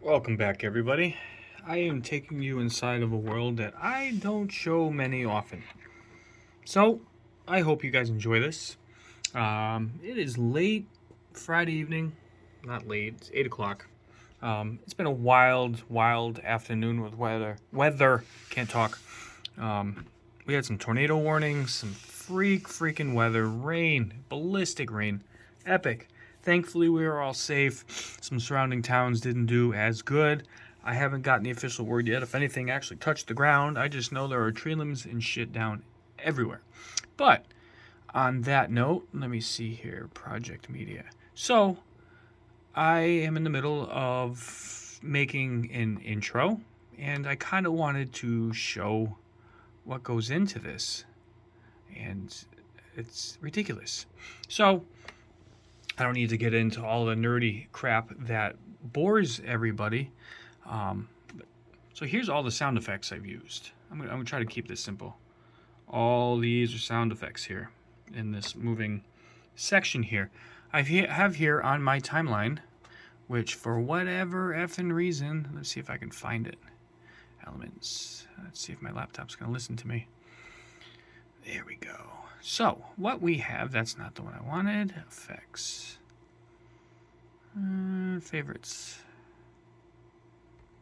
Welcome back, everybody. I am taking you inside of a world that I don't show many often. So, I hope you guys enjoy this. It is late Friday evening. Not late, it's 8 o'clock. It's been a wild afternoon with weather, can't talk. We had some tornado warnings, some freaking weather, rain, ballistic rain, epic. Thankfully, we were all safe. Some surrounding towns didn't do as good. I haven't gotten the official word yet if anything actually touched the ground. I just know there are tree limbs and shit down everywhere. But on that note, let me see here. Project Media. So, I am in the middle of making an intro, and I kind of wanted to show what goes into this. And it's ridiculous. So, I don't need to get into all the nerdy crap that bores everybody. So here's all the sound effects I've used. I'm gonna try to keep this simple. All these are sound effects here in this moving section here. I have here on my timeline, which for whatever effing reason, let's see if I can find it. Elements. Let's see if my laptop's gonna listen to me. There we go. So what we have, that's not the one I wanted. Effects. Favorites.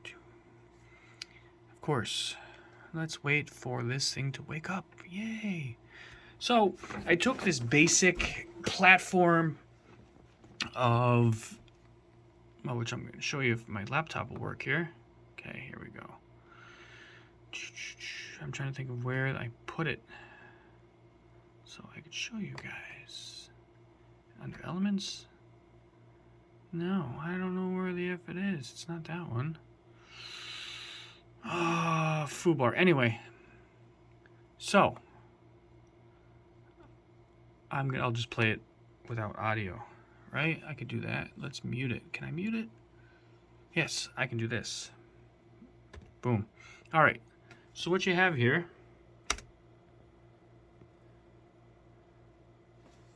Of course. Let's wait for this thing to wake up. Yay. So I took this basic platform of, well, which I'm going to show you if my laptop will work here. Okay, here we go. I'm trying to think of where I put it so I could show you guys. Under elements? No, I don't know where the F it is. It's not that one. Foobar. Anyway, so I'll just play it without audio, right? I could do that. Let's mute it. Can I mute it? Yes, I can do this. Boom. All right. So what you have here,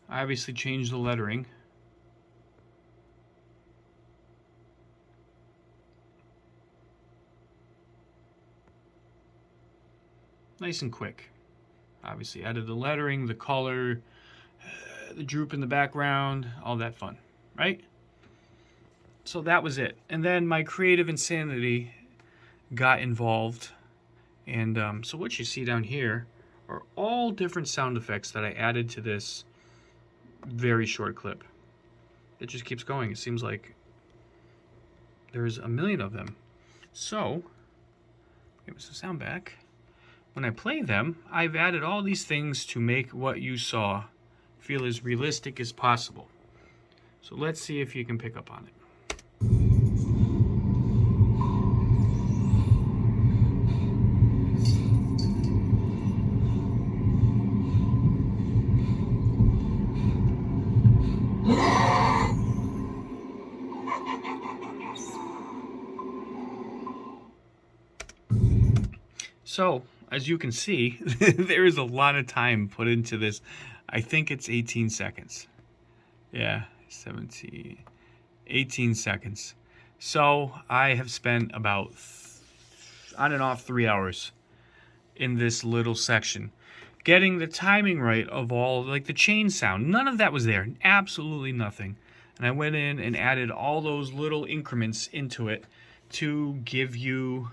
I obviously changed the lettering. Nice and quick. Obviously added the lettering, the color, the droop in the background, all that fun, right? So that was it. And then my creative insanity got involved. And so what you see down here are all different sound effects that I added to this very short clip. It just keeps going. It seems like there's a million of them. So, give us the sound back. When I play them, I've added all these things to make what you saw feel as realistic as possible. So let's see if you can pick up on it. So, as you can see, there is a lot of time put into this. I think it's 18 seconds. Yeah, 18 seconds. So, I have spent about on and off 3 hours in this little section. Getting the timing right of all, like the chain sound. None of that was there. Absolutely nothing. And I went in and added all those little increments into it to give you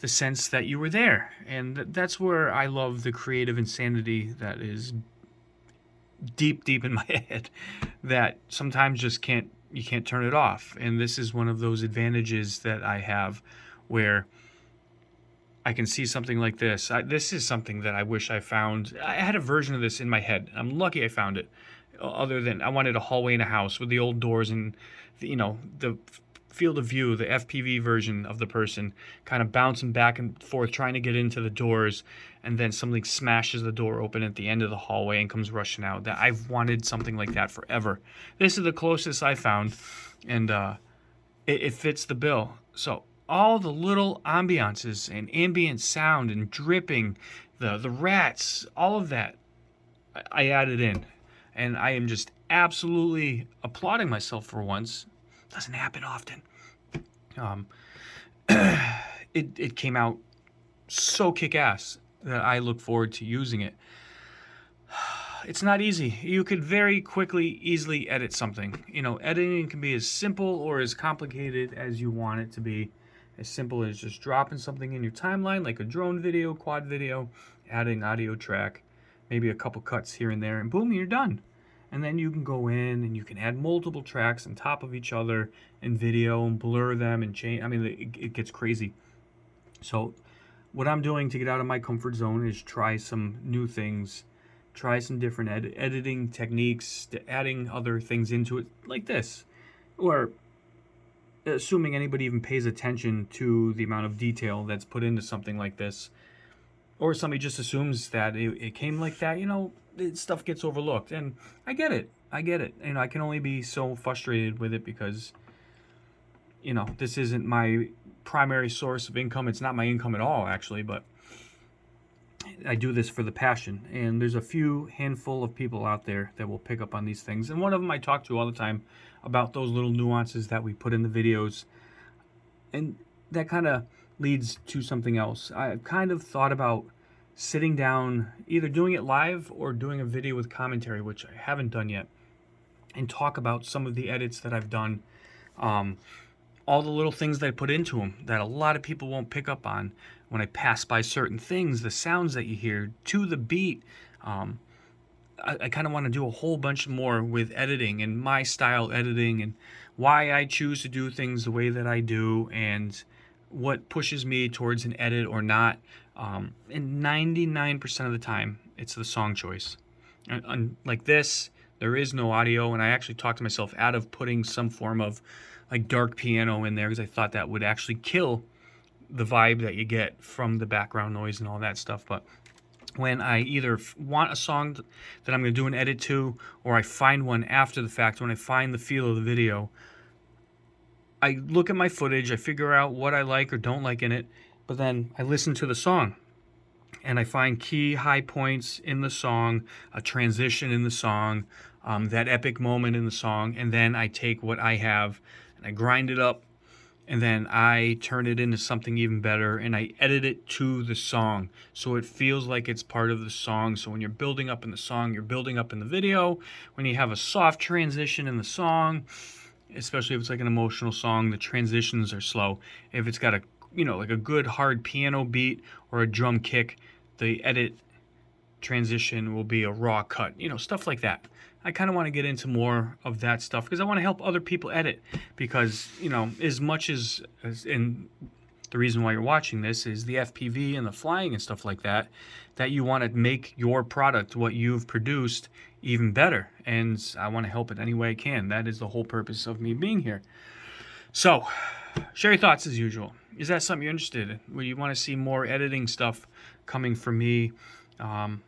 the sense that you were there. And that's where I love the creative insanity that is deep in my head that sometimes just you can't turn it off. And this is one of those advantages that I have where I can see something like this. This is something that I wish I found. I had a version of this in my head. I'm lucky I found it. Other than I wanted a hallway in a house with the old doors and the field of view, the FPV version of the person kind of bouncing back and forth trying to get into the doors, and then something smashes the door open at the end of the hallway and comes rushing out. That I've wanted something like that forever. This is the closest I found, and it fits the bill. So all the little ambiances and ambient sound and dripping, the rats, all of that I added in, and I am just absolutely applauding myself for once. Doesn't happen often. Um, it came out so kick-ass that I look forward to using it. It's not easy. You could very quickly, easily edit something. You know, editing can be as simple or as complicated as you want it to be. As simple as just dropping something in your timeline, like a drone video, quad video, adding audio track, maybe a couple cuts here and there, and boom, you're done. And then you can go in and you can add multiple tracks on top of each other in video and blur them and change. I mean, it gets crazy. So what I'm doing to get out of my comfort zone is try some new things, try some different editing techniques, adding other things into it like this, or assuming anybody even pays attention to the amount of detail that's put into something like this, or somebody just assumes that it came like that, you know, stuff gets overlooked. And I get it. You know, I can only be so frustrated with it because, you know, this isn't my primary source of income. It's not my income at all, actually, but I do this for the passion. And there's a few handful of people out there that will pick up on these things. And one of them I talk to all the time about those little nuances that we put in the videos. And that kind of leads to something else. I've kind of thought about sitting down, either doing it live or doing a video with commentary, which I haven't done yet, and talk about some of the edits that I've done, all the little things that I put into them that a lot of people won't pick up on. When I pass by certain things, the sounds that you hear to the beat, I kind of want to do a whole bunch more with editing and my style editing and why I choose to do things the way that I do and what pushes me towards an edit or not. And 99% of the time, it's the song choice. And like this, there is no audio, and I actually talked to myself out of putting some form of like dark piano in there because I thought that would actually kill the vibe that you get from the background noise and all that stuff. But when I either want a song that I'm going to do an edit to, or I find one after the fact, when I find the feel of the video, I look at my footage, I figure out what I like or don't like in it, but then I listen to the song and I find key high points in the song, a transition in the song, that epic moment in the song, and then I take what I have and I grind it up, and then I turn it into something even better, and I edit it to the song so it feels like it's part of the song. So when you're building up in the song, you're building up in the video. When you have a soft transition in the song, especially if it's like an emotional song, the transitions are slow. If it's got a, you know, like a good hard piano beat or a drum kick, the edit transition will be a raw cut, you know, stuff like that. I kind of want to get into more of that stuff because I want to help other people edit, because, you know, as much as and the reason why you're watching this is the FPV and the flying and stuff like that, that you want to make your product, what you've produced, even better. And I want to help it any way I can. That is the whole purpose of me being here. So share your thoughts as usual. Is that something you're interested in? Would you want to see more editing stuff coming from me, and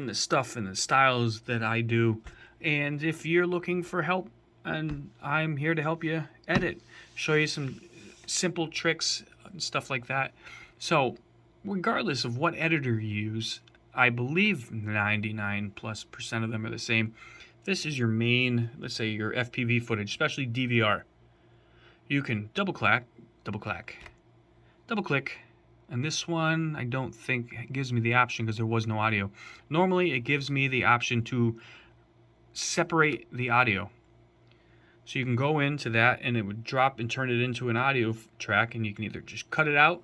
the stuff and the styles that I do? And if you're looking for help, and I'm here to help you edit, show you some simple tricks and stuff like that. So regardless of what editor you use, I believe 99+% of them are the same. This is your main, let's say your FPV footage, especially DVR. You can double click, and this one I don't think gives me the option because there was no audio. Normally it gives me the option to separate the audio. So you can go into that and it would drop and turn it into an audio track, and you can either just cut it out,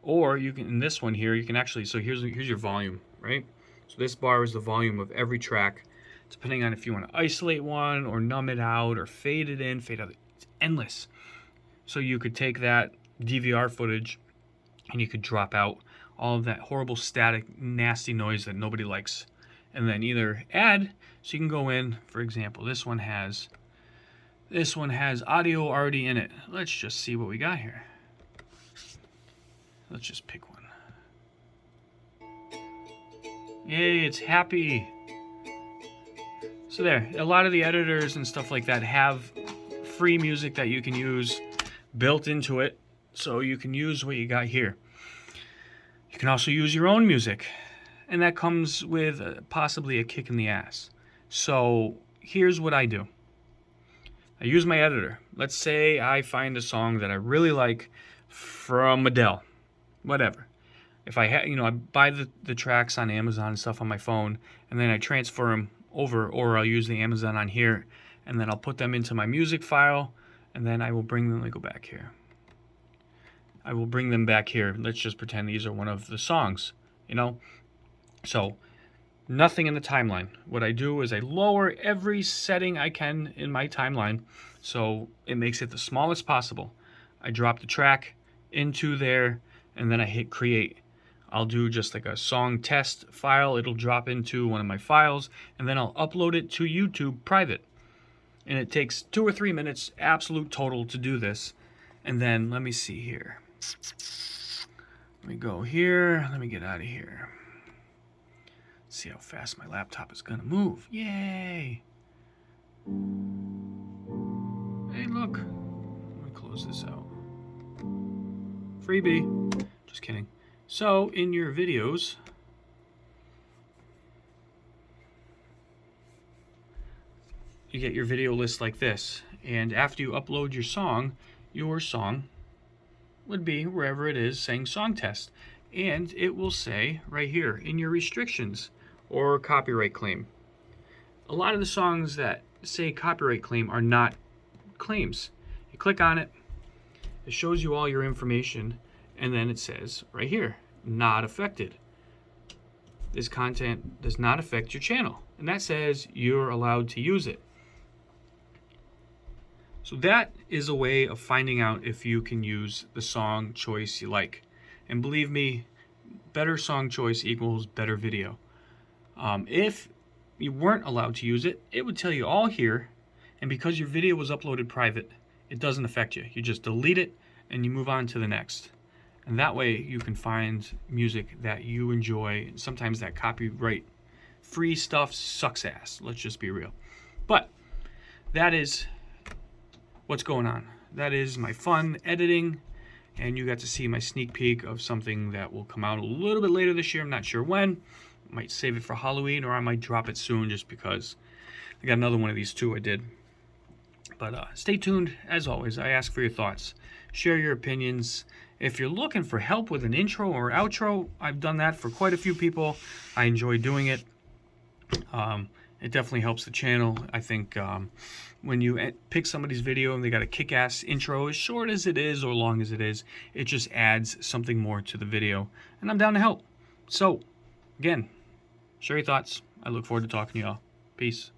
or you can, in this one here, you can actually, so here's your volume, right? So this bar is the volume of every track, depending on if you want to isolate one or numb it out or fade it in, fade out. It's endless. So you could take that DVR footage and you could drop out all of that horrible static, nasty noise that nobody likes, and then either add, so you can go in, for example, this one has audio already in it. Let's just see what we got here. Let's just pick one. Yay, it's happy. So there, a lot of the editors and stuff like that have free music that you can use built into it, so you can use what you got here. You can also use your own music, and that comes with possibly a kick in the ass. So here's what I do. I use my editor. Let's say I find a song that I really like from Adele, whatever. If I I buy the tracks on Amazon and stuff on my phone, and then I transfer them over, or I'll use the Amazon on here, and then I'll put them into my music file, and then I will bring them. Let me go back here. I will bring them back here. Let's just pretend these are one of the songs, So nothing in the timeline. What I do is I lower every setting I can in my timeline so it makes it the smallest possible. I drop the track into there, and then I hit create. I'll do just like a song test file. It'll drop into one of my files, and then I'll upload it to YouTube private. And it takes 2 or 3 minutes absolute total to do this. And then let me see here. Let me go here. Let me get out of here. See how fast my laptop is gonna move. Yay! Hey, look. Let me close this out. Freebie. Just kidding. So, in your videos, you get your video list like this. And after you upload your song would be wherever it is saying song test. And it will say right here in your restrictions or copyright claim. A lot of the songs that say copyright claim are not claims. You click on it, it shows you all your information, and then it says right here, not affected. This content does not affect your channel. And that says you're allowed to use it. So that is a way of finding out if you can use the song choice you like. And believe me, better song choice equals better video. If you weren't allowed to use it, it would tell you all here. And because your video was uploaded private, it doesn't affect you. You just delete it and you move on to the next. And that way you can find music that you enjoy. Sometimes that copyright free stuff sucks ass. Let's just be real. But that is what's going on. That is my fun editing, and you got to see my sneak peek of something that will come out a little bit later this year. I'm not sure when. I might save it for Halloween, or I might drop it soon just because I got another one of these too I did. But stay tuned. As always, I ask for your thoughts. Share your opinions. If you're looking for help with an intro or outro, I've done that for quite a few people. I enjoy doing it. It definitely helps the channel. I think when you pick somebody's video and they got a kick-ass intro, as short as it is or long as it is, it just adds something more to the video. And I'm down to help. So, again, share your thoughts. I look forward to talking to y'all. Peace.